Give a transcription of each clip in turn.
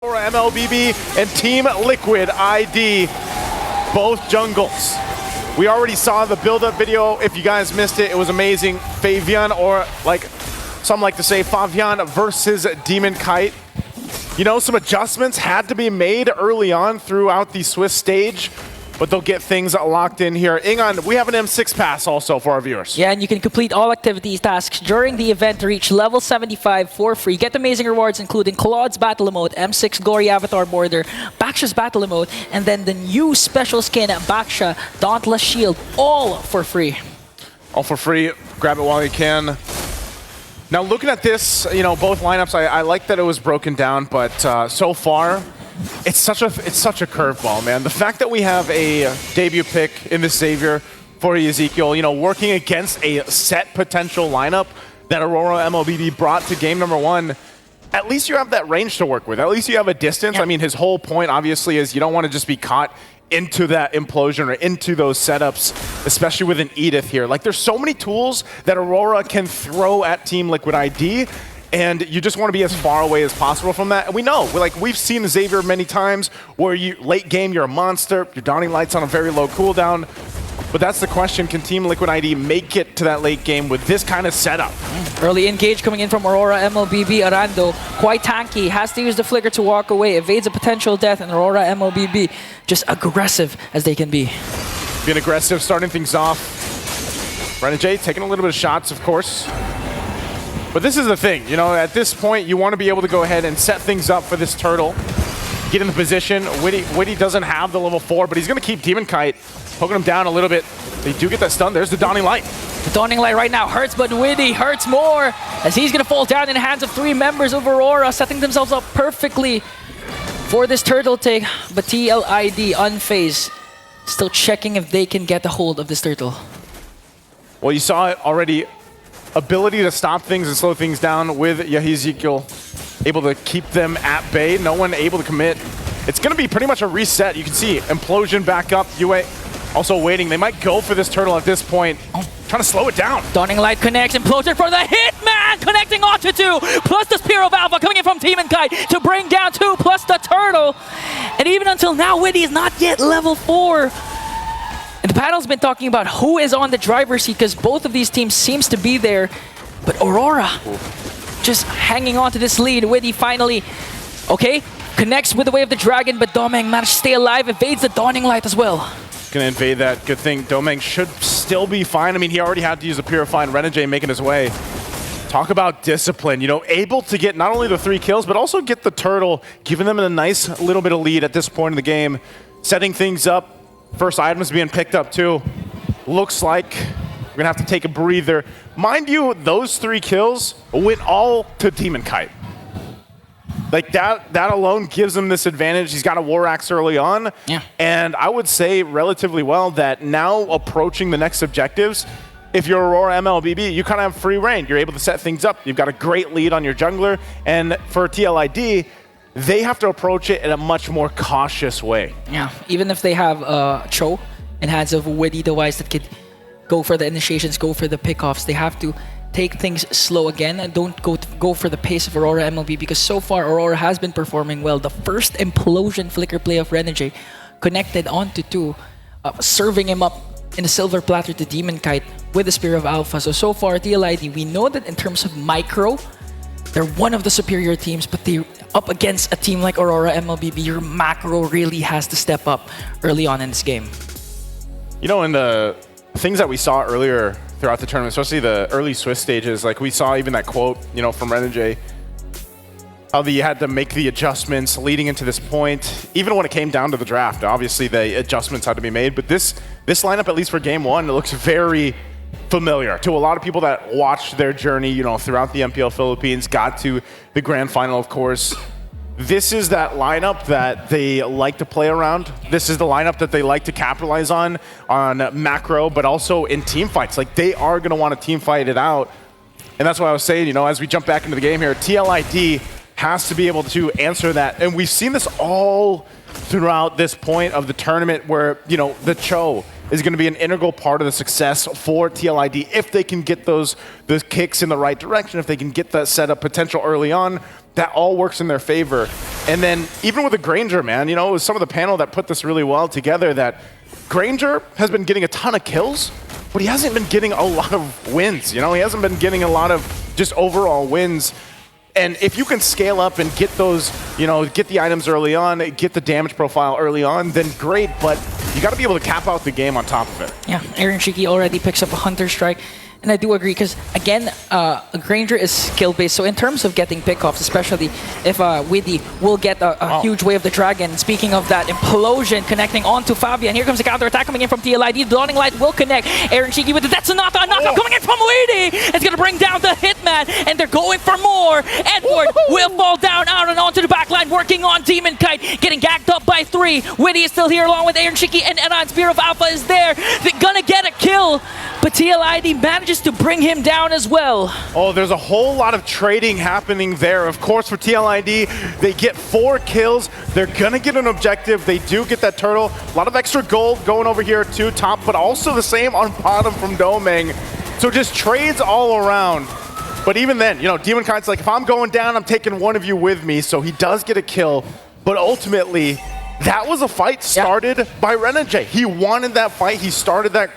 Aurora Mbll and Team Liquid ID, both jungles. We already saw the build-up video. If you guys missed it, it was amazing. Favian, or like some like to say, Favian versus Demon Kite. You know, some adjustments had to be made early on throughout the Swiss stage, but they'll get things locked in here. Ingon, we have an M6 pass also for our viewers. Yeah, and you can complete all activities tasks during the event to reach level 75 for free. Get amazing rewards including Claude's Battle Emote, M6 Glory Avatar Border, Baksha's Battle Emote, and then the new special skin, Baksha Dauntless Shield, all for free. All for free. Grab it while you can. Now looking at this, you know, both lineups, I like that it was broken down, but so far, it's such a curveball, man. The fact that we have a debut pick in this Xavier for Ezekiel, you know, working against a set potential lineup that Aurora Mbll brought to game number 1, at least you have that range to work with. At least you have a distance. Yeah. I mean, his whole point, obviously, is you don't want to just be caught into that implosion or into those setups, especially with an Edith here. Like, there's so many tools that Aurora can throw at Team Liquid ID, and you just want to be as far away as possible from that. And we know, we've seen Xavier many times where you late game, you're a monster, you're donning lights on a very low cooldown. But that's the question, can Team Liquid ID make it to that late game with this kind of setup? Early engage coming in from Aurora Mbll. Arando, quite tanky, has to use the flicker to walk away, evades a potential death, and Aurora Mbll just aggressive as they can be. Being aggressive, starting things off. Renegade taking a little bit of shots, of course. But this is the thing, you know, at this point, you want to be able to go ahead and set things up for this turtle. Get in the position. Witty doesn't have the level 4, but he's going to keep Demon Kite, poking him down a little bit. They do get that stun. There's the Dawning Light. The Dawning Light right now hurts, but Witty hurts more as he's going to fall down in the hands of 3 members of Aurora, setting themselves up perfectly for this turtle take. But TLID unfazed, still checking if they can get a hold of this turtle. Well, you saw it already. Ability to stop things and slow things down with Ezekiel, able to keep them at bay. No one able to commit. It's going to be pretty much a reset. You can see Implosion back up. UA also waiting. They might go for this turtle at this point. Trying to slow it down. Dawning Light connects. Implosion for the Hitman, connecting onto 2. Plus the Spear of Alpha coming in from Demon Kite to bring down 2, plus the turtle. And even until now, Witty is not yet level 4. And the panel's been talking about who is on the driver's seat because both of these teams seems to be there. But Aurora just hanging on to this lead. Witty finally, okay, connects with the Way of the Dragon, but Domeng managed to stay alive, evades the Dawning Light as well. Gonna invade that. Good thing Domeng should still be fine. I mean, he already had to use a Purify, and Renegade making his way. Talk about discipline, you know, able to get not only the 3 kills, but also get the turtle, giving them a nice little bit of lead at this point in the game, setting things up. First items being picked up too. Looks like we're gonna have to take a breather. Mind you, those 3 kills went all to Demon Kite. Like that alone gives him this advantage. He's got a War Axe early on. Yeah. And I would say relatively well that now approaching the next objectives, if you're Aurora Mbll, you kind of have free reign. You're able to set things up. You've got a great lead on your jungler. And for TLID, they have to approach it in a much more cautious way. Yeah, even if they have Cho in hands of a Witty device that could go for the initiations, go for the pickoffs, they have to take things slow again and don't go for the pace of Aurora Mbll because so far Aurora has been performing well. The first Implosion flicker play of Renegade connected onto 2, serving him up in a silver platter to Demon Kite with the Spear of Alpha. So far TLID, we know that in terms of micro, they're one of the superior teams, but they're up against a team like Aurora Mbll. Your macro really has to step up early on in this game. You know, in the things that we saw earlier throughout the tournament, especially the early Swiss stages, like we saw even that quote, you know, from Renegade, how they had to make the adjustments leading into this point. Even when it came down to the draft, obviously the adjustments had to be made, but this lineup, at least for game 1, it looks very familiar to a lot of people that watched their journey, you know, throughout the MPL Philippines, got to the grand final, of course. This is that lineup that they like to play around. This is the lineup that they like to capitalize on macro, but also in team fights. Like, they are going to want to team fight it out. And that's why I was saying, you know, as we jump back into the game here, TLID has to be able to answer that. And we've seen this all throughout this point of the tournament where, you know, the Cho is going to be an integral part of the success for TLID if they can get those kicks in the right direction, if they can get that setup potential early on. that all works in their favor. And then even with the Granger, man, you know, it was some of the panel that put this really well together that Granger has been getting a ton of kills, but he hasn't been getting a lot of wins, you know? He hasn't been getting a lot of just overall wins. And if you can scale up and get those, you know, get the items early on, get the damage profile early on, then great, but you got to be able to cap out the game on top of it. Yeah, Aaron Shiki already picks up a Hunter Strike. And I do agree, because again, Granger is skill-based. So in terms of getting pickoffs, especially if Widdy will get a huge wave of the Dragon. Speaking of that, Implosion connecting onto Fabian. Here comes the counter-attack coming in from TLID. The Dawning Light will connect. Aaron Shiki with the Detonata. A knockup coming in from Widdy. It's going to bring down the Hitman, and they're going for more. Edward will fall down out and onto the backline, working on Demon Kite, getting gagged up by 3. Widdy is still here along with Aaron Shiki, and Eran. Spear of Alpha is there. They're going to get a kill, but TLID manages to bring him down as well. Oh, there's a whole lot of trading happening there. Of course, for TLID, they get 4 kills. They're gonna get an objective. They do get that turtle. A lot of extra gold going over here to top, but also the same on bottom from Doming. So just trades all around. But even then, you know, Demon Kite's like, if I'm going down, I'm taking one of you with me. So he does get a kill, but ultimately, that was a fight started by Renegade. He wanted that fight. He started that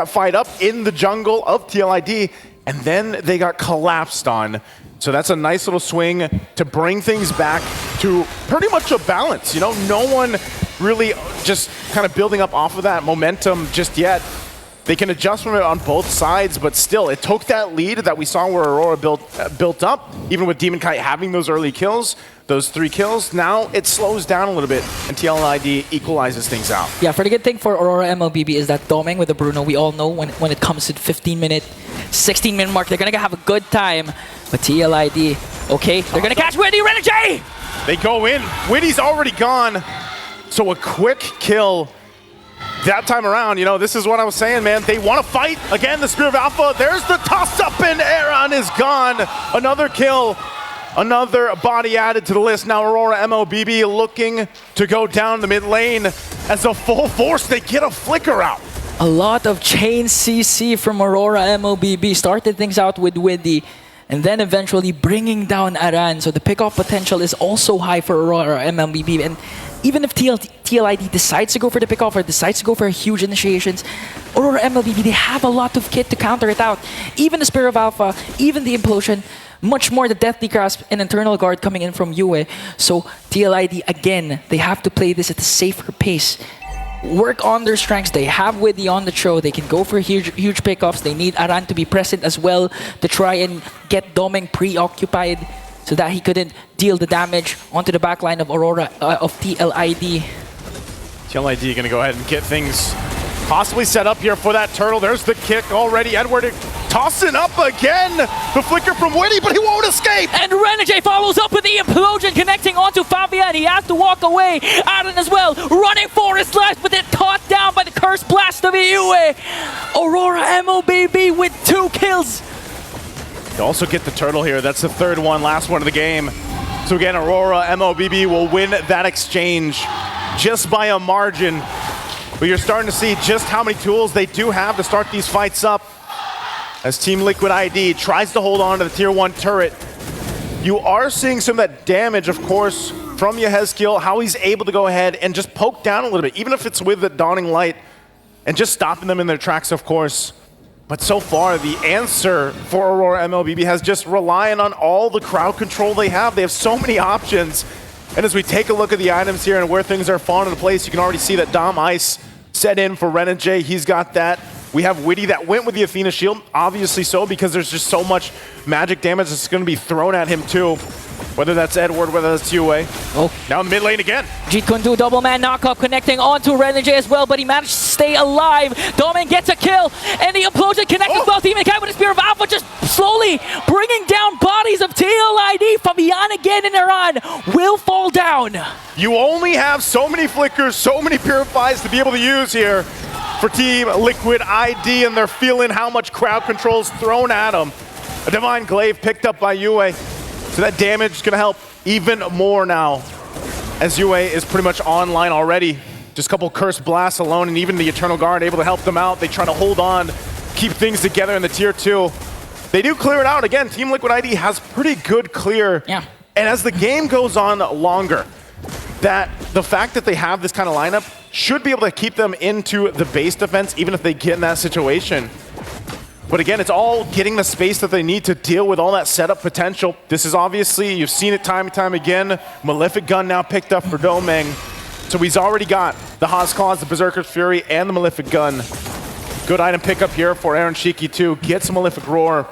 fight up in the jungle of TLID, and then they got collapsed on. So that's a nice little swing to bring things back to pretty much a balance. You know, no one really just kind of building up off of that momentum just yet. They can adjust from it on both sides, but still, it took that lead that we saw where Aurora built up, even with Demon Kite having those early kills, those 3 kills. Now it slows down a little bit, and TLID equalizes things out. Yeah, for the good thing for Aurora MLBB is that Doming with the Bruno, we all know when it comes to the 15-minute, 16-minute mark, they're going to have a good time. But TLID, okay, they're going to catch Widdy. Renegade! They go in. Widdy's already gone. So a quick kill. That time around, you know, this is what I was saying, man. They want to fight. Again, the Spear of Alpha. There's the toss-up, and Aaron is gone. Another kill. Another body added to the list. Now Aurora MLBB looking to go down the mid lane. As a full force, they get a flicker out. A lot of chain CC from Aurora MLBB. Started things out with Widdy, and then eventually bringing down Aran. So the pickoff potential is also high for Aurora MLBB. And even if TLID decides to go for the pickoff or decides to go for huge initiations, Aurora MLBB, they have a lot of kit to counter it out. Even the Spear of Alpha, even the Implosion, much more the Deathly Grasp and Internal Guard coming in from Yue. So TLID, again, they have to play this at a safer pace. Work on their strengths. They have Widdy on the show. They can go for huge pickoffs. They need Aran to be present as well to try and get Doming preoccupied so that he couldn't deal the damage onto the backline of Aurora, of TLID. TLID gonna go ahead and get things possibly set up here for that turtle. There's the kick already. Edward tossing up again. The flicker from Widdy, but he won't escape. And Renegade follows up with the Implosion connecting onto Fabian. He has to walk away. Aran as well, running for his life, but then caught down by the Curse Blast of Yue. Aurora MLBB with 2 kills. They also get the turtle here. That's the 3rd one, last one of the game. So again, Aurora MLBB will win that exchange just by a margin. But you're starting to see just how many tools they do have to start these fights up. As Team Liquid ID tries to hold on to the Tier 1 turret. You are seeing some of that damage, of course, from Yehezkiel, how he's able to go ahead and just poke down a little bit, even if it's with the Dawning Light, and just stopping them in their tracks, of course. But so far, the answer for Aurora MLBB has just relying on all the crowd control they have. They have so many options. And as we take a look at the items here and where things are falling into place, you can already see that Dom Ice set in for Renegade. He's got that. We have Widdy that went with the Athena Shield, obviously so, because there's just so much magic damage that's going to be thrown at him too. Whether that's Edward, whether that's Yue. Oh, now in the mid lane again. Jeet Kune Do double man knockup connecting onto Renegade as well, but he managed to stay alive. Domin gets a kill, and the Implosion connects as well. Demon Kite with the Spear of Alpha just slowly bringing down bodies of TLID. Fabian again and Aran will fall down. You only have so many flickers, so many purifies to be able to use here for Team Liquid ID, and they're feeling how much crowd control's thrown at them. A Divine Glaive picked up by Yue. So that damage is going to help even more now, as Yue is pretty much online already. Just a couple Curse Blasts alone, and even the Eternal Guard able to help them out. They try to hold on, keep things together in the Tier 2. They do clear it out. Again, Team Liquid ID has pretty good clear And as the game goes on longer, that the fact that they have this kind of lineup should be able to keep them into the base defense, even if they get in that situation. But again, it's all getting the space that they need to deal with all that setup potential. This is obviously, you've seen it time and time again. Malefic Gun now picked up for Domeng. So he's already got the Haas Claws, the Berserker's Fury, and the Malefic Gun. Good item pickup here for Aaron Shiki too. Gets a Malefic Roar.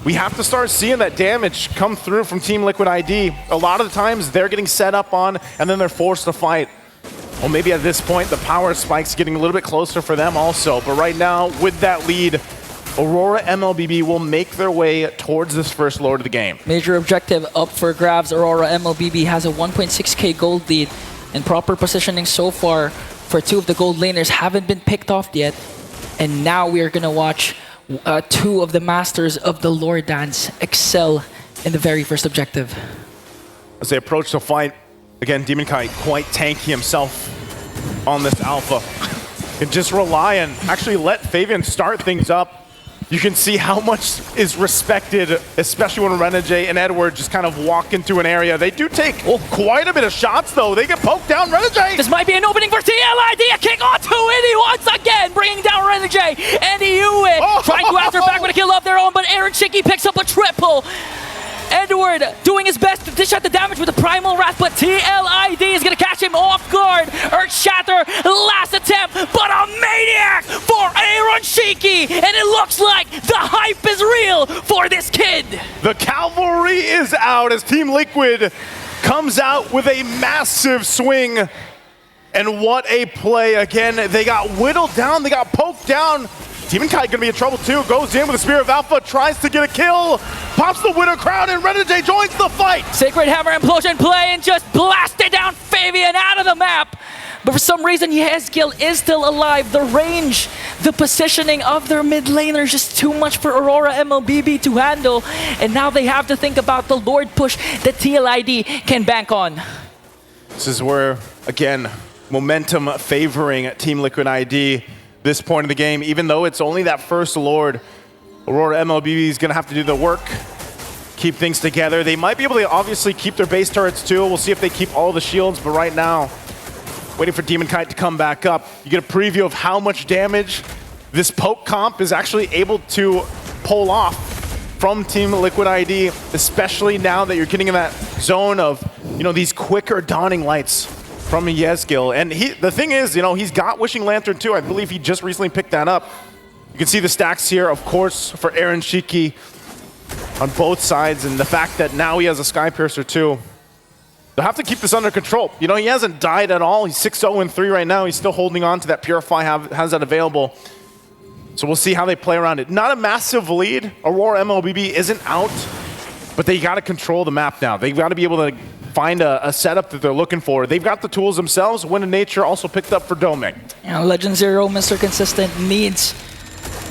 We have to start seeing that damage come through from Team Liquid ID. A lot of the times they're getting set up on and then they're forced to fight. Well, maybe at this point the power spike's getting a little bit closer for them also. But right now, with that lead, Aurora Mbll will make their way towards this first Lord of the game. Major objective up for grabs. Aurora Mbll has a 1.6k gold lead, and proper positioning so far for two of the gold laners haven't been picked off yet. And now we are going to watch two of the masters of the lore dance excel in the very first objective. As they approach the fight, again, Demon Kite quite tanky himself on this alpha. Can just rely and actually let Fabian start things up. You can see how much is respected, especially when Renegade and Edward just kind of walk into an area. They do take quite a bit of shots, though. They get poked down. Renegade! This might be an opening for TLID. A kick onto Indy once again, bringing down Renegade. And Hewitt trying to answer back with a kill of their own, but Aaron Shiki picks up a triple. Edward doing his best to dish out the damage with the Primal Wrath, but TLID is going to catch him off guard. Earth Shatter, last attempt, but a maniac for Aaron Shiki, and it looks like the hype is real for this kid. The cavalry is out as Team Liquid comes out with a massive swing. And what a play. Again, they got whittled down, they got poked down. Demon Kite gonna be in trouble too. Goes in with the Spear of Alpha, tries to get a kill, pops the Widow Crown, and Renegade joins the fight. Sacred Hammer Implosion play and just blasted down Fabian out of the map. But for some reason, Yezgil is still alive. The range, the positioning of their mid laner is just too much for Aurora Mbll to handle. And now they have to think about the Lord push that TLID can bank on. This is where, again, momentum favoring Team Liquid ID. This point of the game, even though it's only that first Lord, Aurora Mbll is going to have to do the work, keep things together. They might be able to obviously keep their base turrets too. We'll see if they keep all the shields, but right now, waiting for Demon Kite to come back up. You get a preview of how much damage this poke comp is actually able to pull off from Team Liquid ID, especially now that you're getting in that zone of, these quicker dawning lights from Yezgil. And the thing is, he's got Wishing Lantern too. I believe he just recently picked that up. You can see the stacks here, of course, for Aaron Shiki on both sides, and the fact that now he has a Sky Piercer too. They'll have to keep this under control. He hasn't died at all. He's 6-0-3 right now. He's still holding on to that Purify, has that available. So we'll see how they play around it. Not a massive lead. Aurora Mbll isn't out, but they got to control the map now. They've got to be able to find a setup that they're looking for. They've got the tools themselves. Wind of Nature also picked up for Domeng. Legend Zero, Mr. Consistent, needs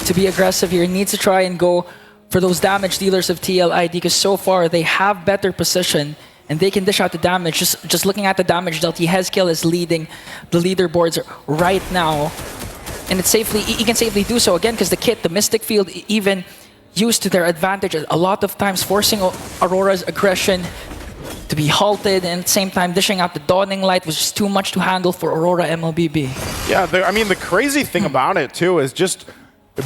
to be aggressive here. Needs to try and go for those damage dealers of TLID, because so far they have better position and they can dish out the damage. Just looking at the damage dealt, Yezgil is leading the leaderboards right now. And he can safely do so again because the Mystic Field, even used to their advantage, a lot of times forcing Aurora's aggression to be halted, and at the same time dishing out the Dawning Light was just too much to handle for Aurora Mbll. Yeah, the crazy thing about it too is just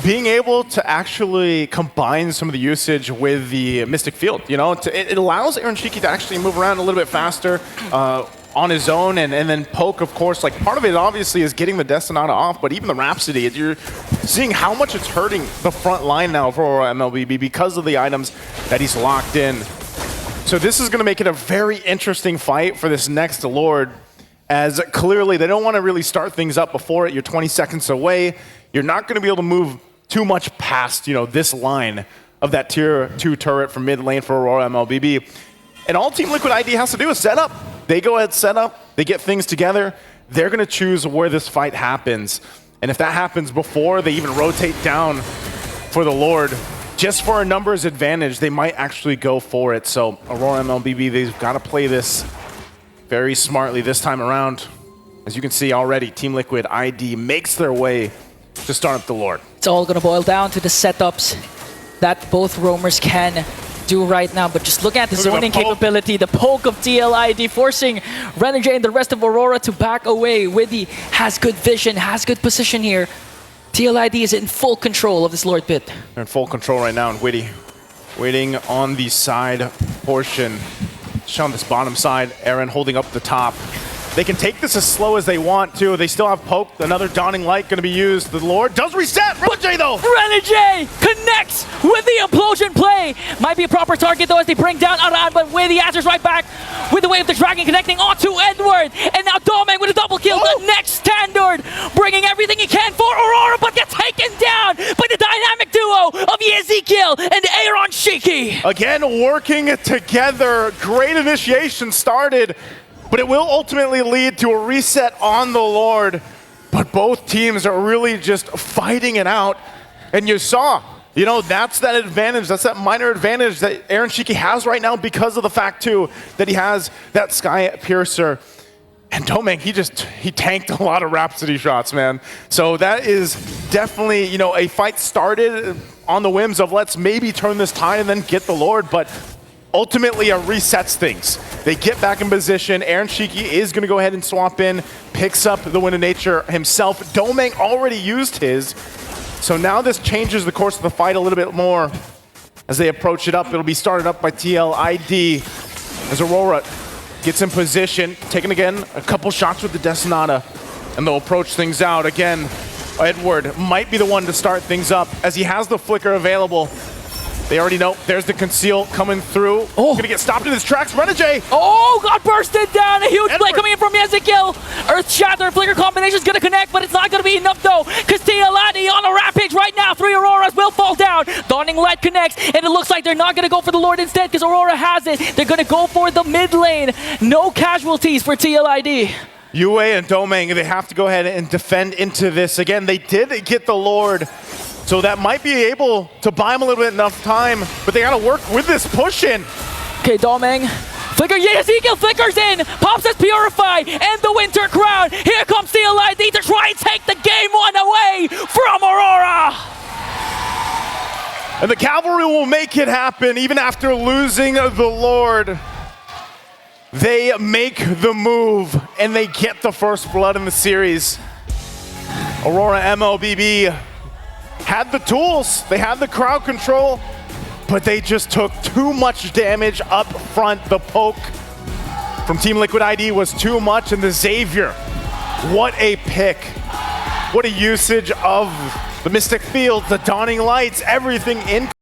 being able to actually combine some of the usage with the Mystic Field. It allows Aaron Shiki to actually move around a little bit faster on his own, and then poke, of course. Like, part of it obviously is getting the Destinata off, but even the Rhapsody, you're seeing how much it's hurting the front line now for Aurora Mbll because of the items that he's locked in. So this is going to make it a very interesting fight for this next Lord, as clearly they don't want to really start things up before it. You're 20 seconds away. You're not going to be able to move too much past, this line of that tier 2 turret from mid lane for Aurora Mbll. And all Team Liquid ID has to do is set up. They go ahead, set up, they get things together. They're going to choose where this fight happens. And if that happens before they even rotate down for the Lord, just for a numbers advantage, they might actually go for it. So Aurora Mbll, they've got to play this very smartly this time around. As you can see already, Team Liquid ID makes their way to start up the Lord. It's all going to boil down to the setups that both roamers can do right now, but just look at the Look at the zoning poke. capability, the poke of TLID, forcing Renegade and the rest of Aurora to back away. Widdy has good vision, has good position here. TLID is in full control of this Lord Pit. They're in full control right now, and Widdy waiting on the side portion. Just on this bottom side, Aaron holding up the top. They can take this as slow as they want to. They still have poke. Another Dawning Light going to be used. The Lord does reset. Renegade though. Renegade connects with the implosion play. Might be a proper target though as they bring down Aran, but with the answers right back with the Wave of the Dragon connecting onto Edward. And now Domeng with a double kill. The next standard bringing everything he can for Aurora, but gets taken down by the dynamic duo of Ezekiel and Aaron Shiki. Again, working together. Great initiation started, but it will ultimately lead to a reset on the Lord. But both teams are really just fighting it out. And you saw, you know, that's that advantage. That's that minor advantage that Aaron Shiki has right now because of the fact, too, that he has that Sky Piercer. And Domeng, he tanked a lot of Rhapsody shots, man. So that is definitely, you know, a fight started on the whims of let's maybe turn this tide and then get the Lord, but ultimately it resets things. They get back in position. Aaron Shiki is going to go ahead and swap in, picks up the Wind of Nature himself. Domeng already used his, so now this changes the course of the fight a little bit more. As they approach it up, it'll be started up by TLID as Aurora gets in position, taking again a couple shots with the Detonata, and they'll approach things out. Again, Edward might be the one to start things up as he has the flicker available. They already know there's the conceal coming through. Oh, gonna get stopped in his tracks. Renegade. Oh, got bursted down. A huge Edward. play coming in from Ezekiel. Earth Shatter, Flicker combination is gonna connect, but it's not gonna be enough though, because TLID on a rampage right now. 3 Auroras will fall down. Dawning Light connects, and it looks like they're not gonna go for the Lord instead, because Aurora has it. They're gonna go for the mid lane. No casualties for TLID. Yue and Domeng, they have to go ahead and defend into this. Again, they did get the Lord, so that might be able to buy him a little bit enough time, but they gotta work with this push in. Okay, Domeng. Flicker, yeah, Ezekiel flickers in. Pops says Purify and the Winter Crown. Here comes TLID to try and take the game 1 away from Aurora. And the Cavalry will make it happen even after losing the Lord. They make the move and they get the first blood in the series. Aurora Mbll had the tools, they had the crowd control, but they just took too much damage up front. The poke from Team Liquid ID was too much, and the Xavier, what a pick. What a usage of the Mystic Field, the Dawning Lights, everything in